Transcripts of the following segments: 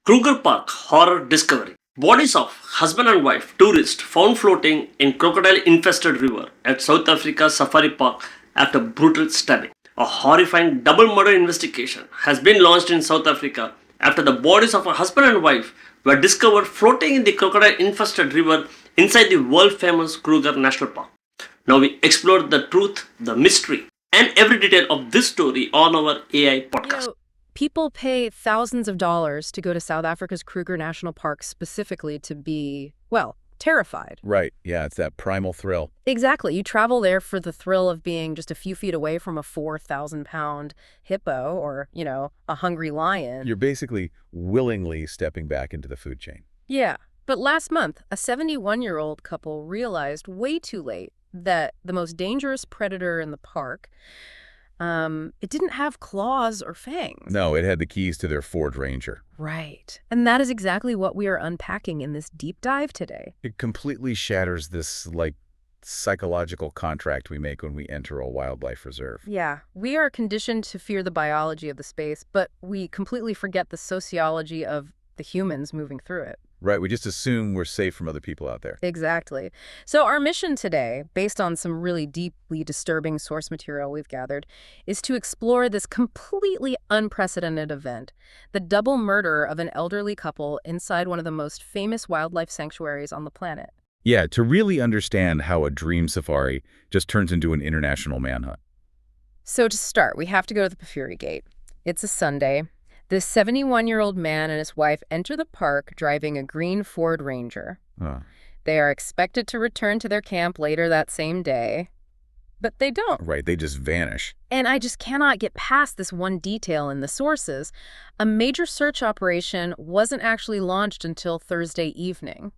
Kruger Park horror discovery. Bodies of husband and wife tourists found floating in crocodile-infested river at South Africa Safari Park after brutal stabbing. A horrifying double murder investigation has been launched in South Africa after the bodies of a husband and wife were discovered floating in the crocodile-infested river inside the world-famous Kruger National Park. Now we explore the truth, the mystery, and every detail of this story on our AI podcast. People pay thousands of dollars to go to South Africa's Kruger National Park specifically to be, well, terrified. Right, yeah, it's that primal thrill. Exactly. You travel there for the thrill of being just a few feet away from a 4,000-pound hippo or, a hungry lion. You're basically willingly stepping back into the food chain. Yeah. But last month, a 71-year-old couple realized way too late that the most dangerous predator in the park, it didn't have claws or fangs. No, it had the keys to their Ford Ranger. Right. And that is exactly what we are unpacking in this deep dive today. It completely shatters this, psychological contract we make when we enter a wildlife reserve. Yeah, we are conditioned to fear the biology of the space, but we completely forget the sociology of the humans moving through it. Right, we just assume we're safe from other people out there. Exactly. So our mission today, based on some really deeply disturbing source material we've gathered, is to explore this completely unprecedented event, the double murder of an elderly couple inside one of the most famous wildlife sanctuaries on the planet. Yeah, to really understand how a dream safari just turns into an international manhunt. So to start, we have to go to the Pafuri Gate. It's a Sunday. This 71-year-old man and his wife enter the park driving a green Ford Ranger. They are expected to return to their camp later that same day, but they don't. Right, they just vanish. And I just cannot get past this one detail in the sources. A major search operation wasn't actually launched until Thursday evening.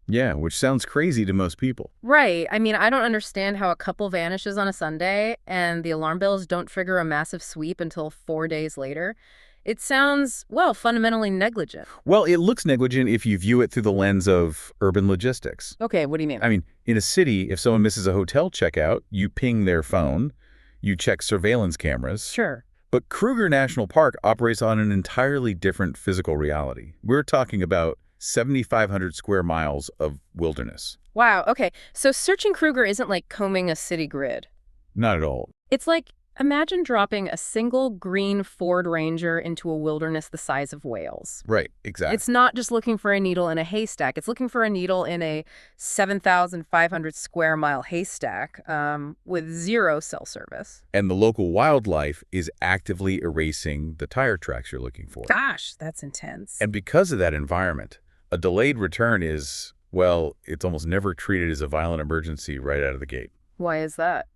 Yeah, which sounds crazy to most people. Right. I mean, I don't understand how a couple vanishes on a Sunday and the alarm bells don't trigger a massive sweep until 4 days later. It sounds, fundamentally negligent. Well, it looks negligent if you view it through the lens of urban logistics. Okay, what do you mean? I mean, in a city, if someone misses a hotel checkout, you ping their phone, you check surveillance cameras. Sure. But Kruger National Park operates on an entirely different physical reality. We're talking about 7,500 square miles of wilderness. Wow, okay. So searching Kruger isn't like combing a city grid. Not at all. It's like, imagine dropping a single green Ford Ranger into a wilderness the size of Wales. Right, exactly. It's not just looking for a needle in a haystack. It's looking for a needle in a 7,500 square mile haystack with zero cell service. And the local wildlife is actively erasing the tire tracks you're looking for. Gosh, that's intense. And because of that environment, a delayed return is, it's almost never treated as a violent emergency right out of the gate. Why is that?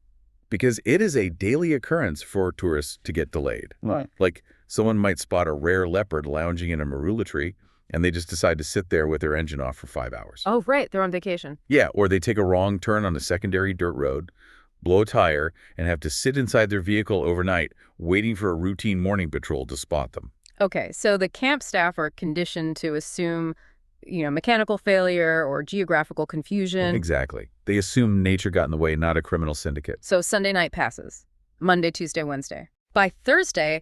Because it is a daily occurrence for tourists to get delayed. Right. Like someone might spot a rare leopard lounging in a marula tree, and they just decide to sit there with their engine off for 5 hours. Oh, right. They're on vacation. Yeah, or they take a wrong turn on a secondary dirt road, blow a tire, and have to sit inside their vehicle overnight, waiting for a routine morning patrol to spot them. Okay, so the camp staff are conditioned to assume mechanical failure or geographical confusion. Exactly. They assume nature got in the way, not a criminal syndicate. So Sunday night passes. Monday, Tuesday, Wednesday. By Thursday,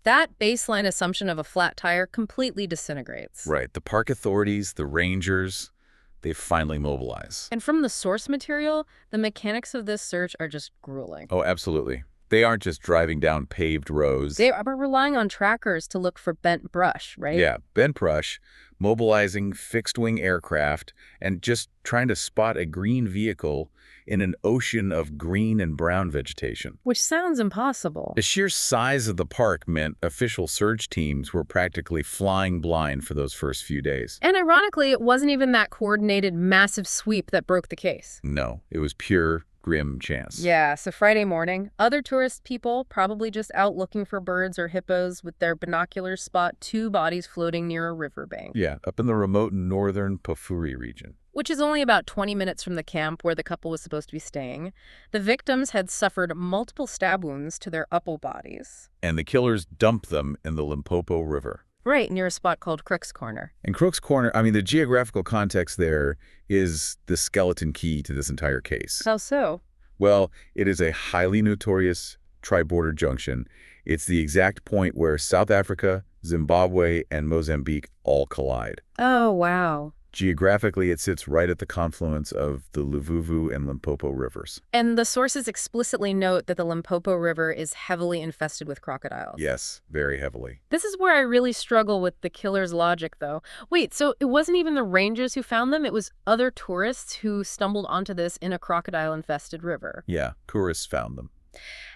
that baseline assumption of a flat tire completely disintegrates. Right. The park authorities, the rangers, they finally mobilize. And from the source material, the mechanics of this search are just grueling. Oh, absolutely. They aren't just driving down paved roads. They are relying on trackers to look for bent brush, right? Yeah, bent brush, mobilizing fixed-wing aircraft, and just trying to spot a green vehicle in an ocean of green and brown vegetation. Which sounds impossible. The sheer size of the park meant official search teams were practically flying blind for those first few days. And ironically, it wasn't even that coordinated massive sweep that broke the case. No, it was pure grim chance. Yeah, so Friday morning, other tourist people, probably just out looking for birds or hippos with their binoculars, spot 2 bodies floating near a riverbank. Yeah, up in the remote northern Pafuri region. Which is only about 20 minutes from the camp where the couple was supposed to be staying. The victims had suffered multiple stab wounds to their upper bodies. And the killers dumped them in the Limpopo River. Right, near a spot called Crook's Corner. And Crook's Corner, the geographical context there is the skeleton key to this entire case. How so? Well, it is a highly notorious tri-border junction. It's the exact point where South Africa, Zimbabwe and Mozambique all collide. Oh, wow. Geographically, it sits right at the confluence of the Luvuvu and Limpopo rivers. And the sources explicitly note that the Limpopo River is heavily infested with crocodiles. Yes, very heavily. This is where I really struggle with the killer's logic, though. Wait, so it wasn't even the rangers who found them? It was other tourists who stumbled onto this in a crocodile-infested river. Yeah, tourists found them.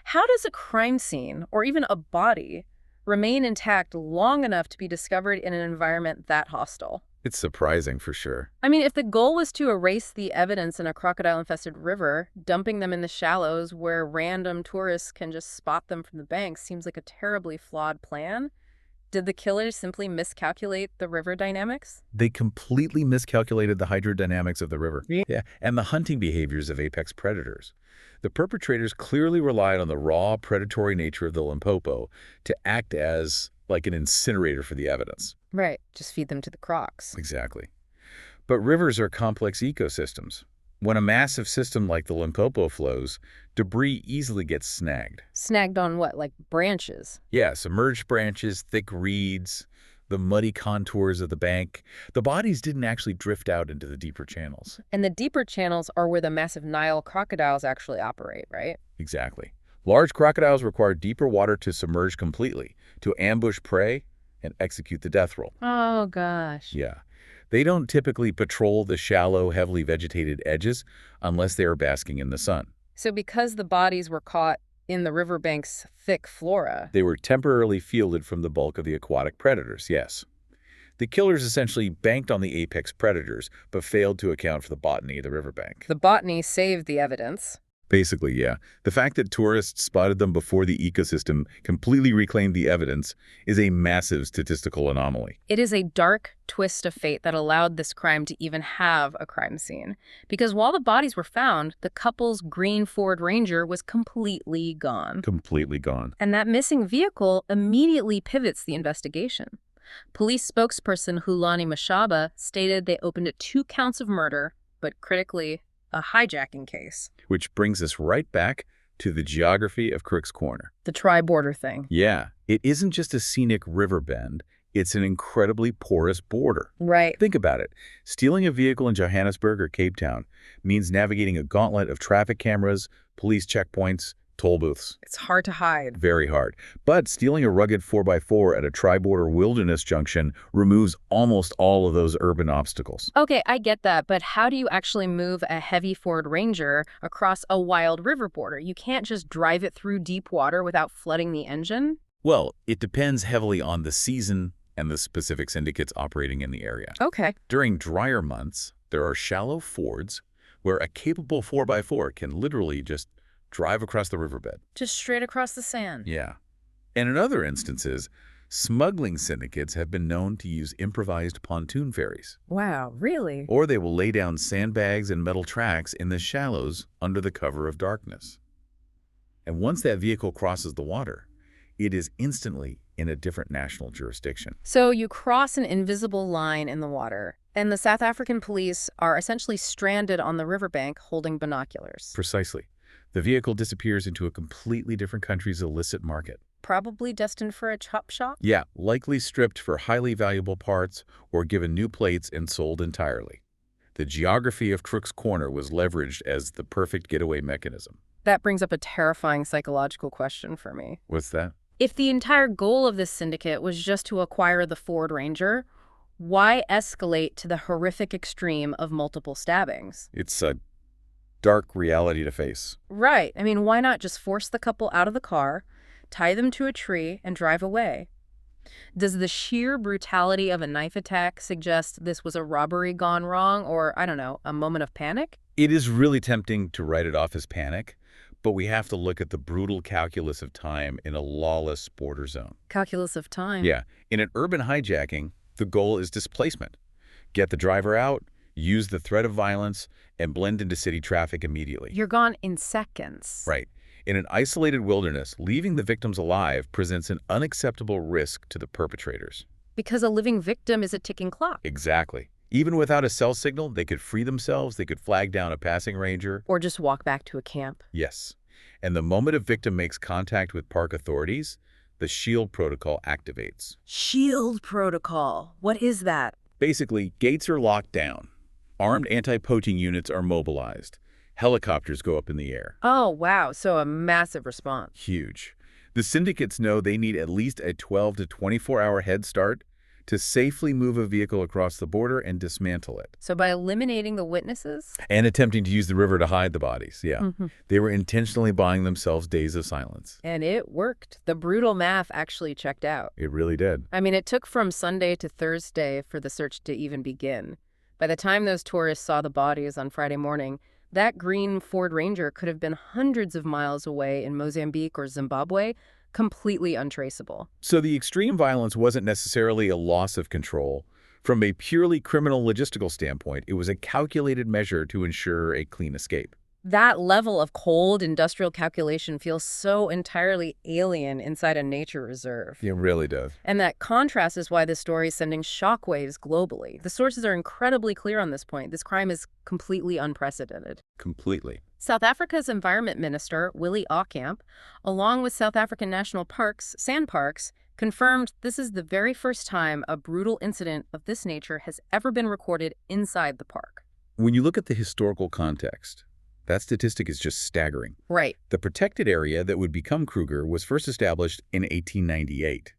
How does a crime scene, or even a body, remain intact long enough to be discovered in an environment that hostile? It's surprising for sure. I mean, if the goal was to erase the evidence in a crocodile-infested river, dumping them in the shallows where random tourists can just spot them from the banks seems like a terribly flawed plan. Did the killers simply miscalculate the river dynamics? They completely miscalculated the hydrodynamics of the river. Yeah, and the hunting behaviors of apex predators. The perpetrators clearly relied on the raw, predatory nature of the Limpopo to act as like an incinerator for the evidence. Right, just feed them to the crocs. Exactly. But rivers are complex ecosystems. When a massive system like the Limpopo flows, debris easily gets snagged. Snagged on what, like branches? Yeah, submerged branches, thick reeds, the muddy contours of the bank. The bodies didn't actually drift out into the deeper channels. And the deeper channels are where the massive Nile crocodiles actually operate, right? Exactly. Large crocodiles require deeper water to submerge completely, to ambush prey and execute the death roll. Oh, gosh. Yeah. They don't typically patrol the shallow, heavily vegetated edges unless they are basking in the sun. So because the bodies were caught in the riverbank's thick flora, They were temporarily fielded from the bulk of the aquatic predators, yes. The killers essentially banked on the apex predators, but failed to account for the botany of the riverbank. the botany saved the evidence. Basically, yeah. The fact that tourists spotted them before the ecosystem completely reclaimed the evidence is a massive statistical anomaly. It is a dark twist of fate that allowed this crime to even have a crime scene. Because while the bodies were found, the couple's green Ford Ranger was completely gone. Completely gone. And that missing vehicle immediately pivots the investigation. Police spokesperson Hulani Mashaba stated they opened 2 counts of murder, but critically, a hijacking case. Which brings us right back to the geography of Crook's Corner. The tri-border thing. Yeah, it isn't just a scenic river bend, it's an incredibly porous border. Right. Think about it. Stealing a vehicle in Johannesburg or Cape Town means navigating a gauntlet of traffic cameras, police checkpoints, toll booths. It's hard to hide. Very hard. But stealing a rugged 4x4 at a tri-border wilderness junction removes almost all of those urban obstacles. Okay, I get that, but how do you actually move a heavy Ford Ranger across a wild river border? You can't just drive it through deep water without flooding the engine? Well, it depends heavily on the season and the specific syndicates operating in the area. Okay. During drier months, there are shallow fords where a capable 4x4 can literally just drive across the riverbed. Just straight across the sand. Yeah. And in other instances, smuggling syndicates have been known to use improvised pontoon ferries. Wow, really? Or they will lay down sandbags and metal tracks in the shallows under the cover of darkness. And once that vehicle crosses the water, it is instantly in a different national jurisdiction. So you cross an invisible line in the water, and the South African police are essentially stranded on the riverbank holding binoculars. Precisely. The vehicle disappears into a completely different country's illicit market. Probably destined for a chop shop? Yeah, likely stripped for highly valuable parts or given new plates and sold entirely. The geography of Crook's Corner was leveraged as the perfect getaway mechanism. That brings up a terrifying psychological question for me. What's that? If the entire goal of this syndicate was just to acquire the Ford Ranger, why escalate to the horrific extreme of multiple stabbings? It's a dark reality to face. Right. I mean, why not just force the couple out of the car, tie them to a tree, and drive away? Does the sheer brutality of a knife attack suggest this was a robbery gone wrong or, I don't know, a moment of panic? It is really tempting to write it off as panic, but we have to look at the brutal calculus of time in a lawless border zone. Calculus of time. Yeah, in an urban hijacking, the goal is displacement. Get the driver out, use the threat of violence, and blend into city traffic immediately. You're gone in seconds. Right. In an isolated wilderness, leaving the victims alive presents an unacceptable risk to the perpetrators. Because a living victim is a ticking clock. Exactly. Even without a cell signal, they could free themselves, they could flag down a passing ranger. Or just walk back to a camp. Yes. And the moment a victim makes contact with park authorities, the SHIELD protocol activates. SHIELD protocol. What is that? Basically, gates are locked down. Armed anti-poaching units are mobilized. Helicopters go up in the air. Oh, wow. So a massive response. Huge. The syndicates know they need at least a 12 to 24-hour head start to safely move a vehicle across the border and dismantle it. So by eliminating the witnesses? And attempting to use the river to hide the bodies, yeah. They were intentionally buying themselves days of silence. And it worked. The brutal math actually checked out. It really did. I mean, it took from Sunday to Thursday for the search to even begin. By the time those tourists saw the bodies on Friday morning, that green Ford Ranger could have been hundreds of miles away in Mozambique or Zimbabwe, completely untraceable. So the extreme violence wasn't necessarily a loss of control. From a purely criminal logistical standpoint, it was a calculated measure to ensure a clean escape. That level of cold industrial calculation feels so entirely alien inside a nature reserve. It really does. And that contrast is why this story is sending shockwaves globally. The sources are incredibly clear on this point. This crime is completely unprecedented. Completely. South Africa's Environment Minister, Willie Aucamp, along with South African National Parks, SANParks, confirmed this is the very first time a brutal incident of this nature has ever been recorded inside the park. When you look at the historical context, that statistic is just staggering. Right. The protected area that would become Kruger was first established in 1898.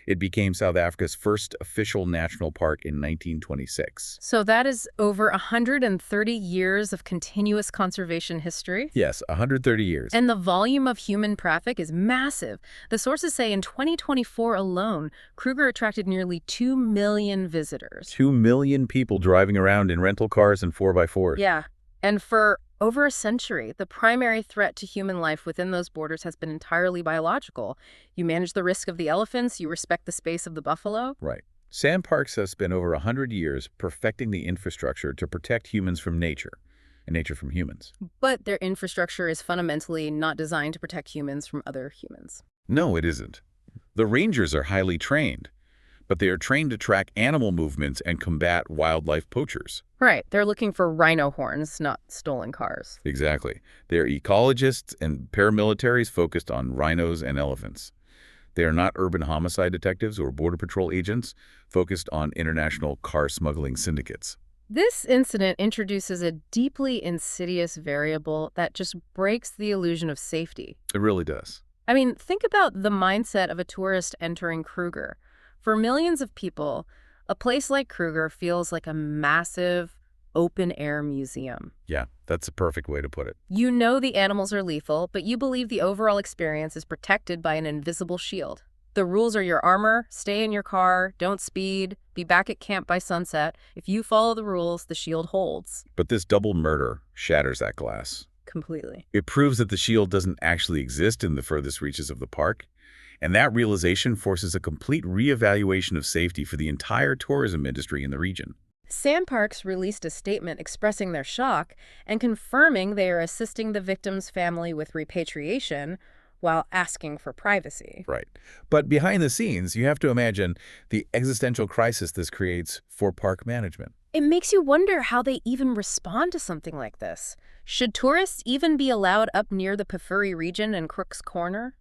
It became South Africa's first official national park in 1926. So that is over 130 years of continuous conservation history? Yes, 130 years. And the volume of human traffic is massive. The sources say in 2024 alone, Kruger attracted nearly 2 million visitors. 2 million people driving around in rental cars and 4x4s. Yeah. And for over a century, the primary threat to human life within those borders has been entirely biological. You manage the risk of the elephants, you respect the space of the buffalo. Right. SANParks have spent over 100 years perfecting the infrastructure to protect humans from nature, and nature from humans. But their infrastructure is fundamentally not designed to protect humans from other humans. No, it isn't. The rangers are highly trained, but they are trained to track animal movements and combat wildlife poachers. Right. They're looking for rhino horns, not stolen cars. Exactly. They're ecologists and paramilitaries focused on rhinos and elephants. They are not urban homicide detectives or border patrol agents focused on international car smuggling syndicates. This incident introduces a deeply insidious variable that just breaks the illusion of safety. It really does. I mean, think about the mindset of a tourist entering Kruger. For millions of people, a place like Kruger feels like a massive, open-air museum. Yeah, that's a perfect way to put it. You know the animals are lethal, but you believe the overall experience is protected by an invisible shield. The rules are your armor, stay in your car, don't speed, be back at camp by sunset. If you follow the rules, the shield holds. But this double murder shatters that glass. Completely. It proves that the shield doesn't actually exist in the furthest reaches of the park. And that realization forces a complete reevaluation of safety for the entire tourism industry in the region. SANParks released a statement expressing their shock and confirming they are assisting the victim's family with repatriation while asking for privacy. Right. But behind the scenes, you have to imagine the existential crisis this creates for park management. It makes you wonder how they even respond to something like this. Should tourists even be allowed up near the Pafuri region and Crook's Corner?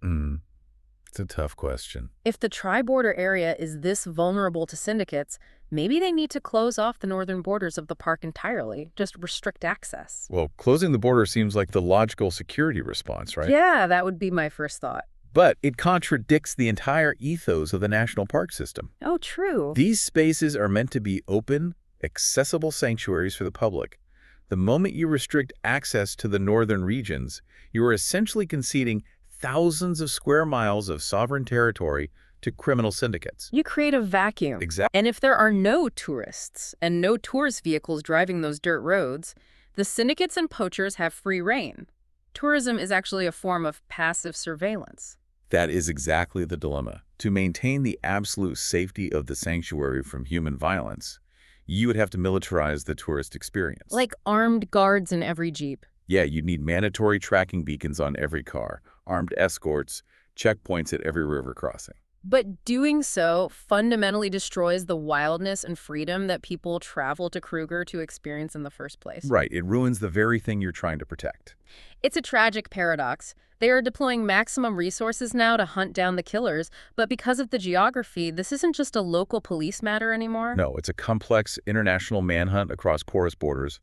It's a tough question. If the tri-border area is this vulnerable to syndicates, maybe they need to close off the northern borders of the park entirely, just restrict access. Well, closing the border seems like the logical security response, right? Yeah, that would be my first thought. But it contradicts the entire ethos of the national park system. Oh, true. These spaces are meant to be open, accessible sanctuaries for the public. The moment you restrict access to the northern regions, you are essentially conceding thousands of square miles of sovereign territory to criminal syndicates. You create a vacuum. Exactly. And if there are no tourists and no tourist vehicles driving those dirt roads, the syndicates and poachers have free rein. Tourism is actually a form of passive surveillance. That is exactly the dilemma. To maintain the absolute safety of the sanctuary from human violence, you would have to militarize the tourist experience. Like armed guards in every Jeep. Yeah, you'd need mandatory tracking beacons on every car, armed escorts, checkpoints at every river crossing. But doing so fundamentally destroys the wildness and freedom that people travel to Kruger to experience in the first place. Right, it ruins the very thing you're trying to protect. It's a tragic paradox. They are deploying maximum resources now to hunt down the killers, but because of the geography, this isn't just a local police matter anymore. No, it's a complex international manhunt across porous borders.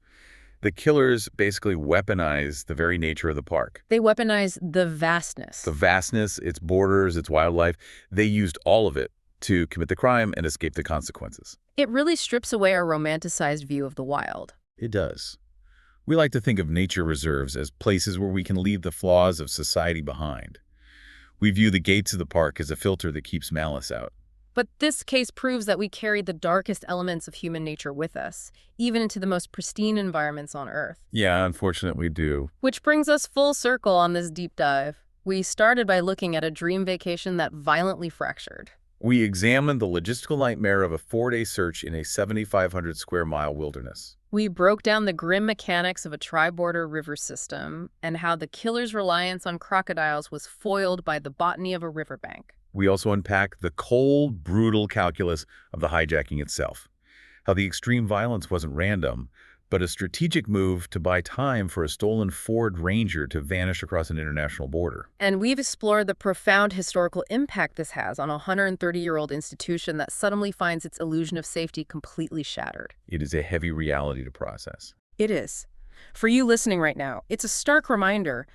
The killers basically weaponize the very nature of the park. They weaponize the vastness. The vastness, its borders, its wildlife, they used all of it to commit the crime and escape the consequences. It really strips away our romanticized view of the wild. It does. We like to think of nature reserves as places where we can leave the flaws of society behind. We view the gates of the park as a filter that keeps malice out. But this case proves that we carry the darkest elements of human nature with us, even into the most pristine environments on Earth. Yeah, unfortunately we do. Which brings us full circle on this deep dive. We started by looking at a dream vacation that violently fractured. We examined the logistical nightmare of a 4-day search in a 7,500 square mile wilderness. We broke down the grim mechanics of a tri-border river system and how the killer's reliance on crocodiles was foiled by the botany of a riverbank. We also unpack the cold, brutal calculus of the hijacking itself, how the extreme violence wasn't random, but a strategic move to buy time for a stolen Ford Ranger to vanish across an international border. And we've explored the profound historical impact this has on a 130-year-old institution that suddenly finds its illusion of safety completely shattered. It is a heavy reality to process. It is. For you listening right now, it's a stark reminder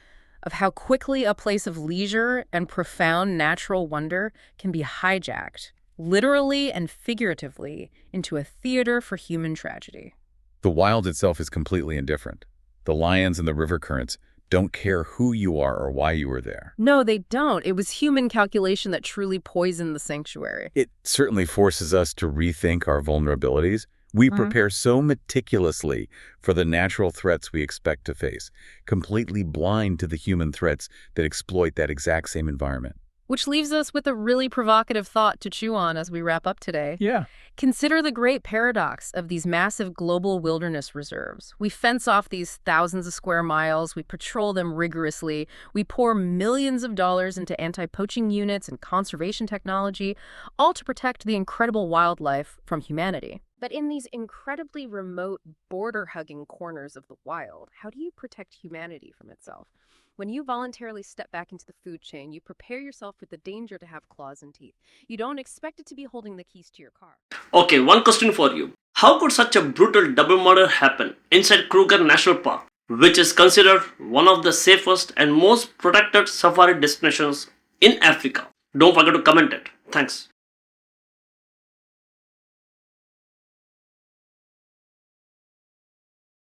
of how quickly a place of leisure and profound natural wonder can be hijacked, literally and figuratively, into a theater for human tragedy. The wild itself is completely indifferent. The lions and the river currents don't care who you are or why you were there. No, they don't. It was human calculation that truly poisoned the sanctuary. It certainly forces us to rethink our vulnerabilities. We prepare so meticulously for the natural threats we expect to face, completely blind to the human threats that exploit that exact same environment. Which leaves us with a really provocative thought to chew on as we wrap up today. Yeah. Consider the great paradox of these massive global wilderness reserves. We fence off these thousands of square miles, we patrol them rigorously, we pour millions of dollars into anti-poaching units and conservation technology, all to protect the incredible wildlife from humanity. But in these incredibly remote, border-hugging corners of the wild, how do you protect humanity from itself? When you voluntarily step back into the food chain, you prepare yourself for the danger to have claws and teeth. You don't expect it to be holding the keys to your car. Okay, one question for you. How could such a brutal double murder happen inside Kruger National Park, which is considered one of the safest and most protected safari destinations in Africa? Don't forget to comment it. Thanks.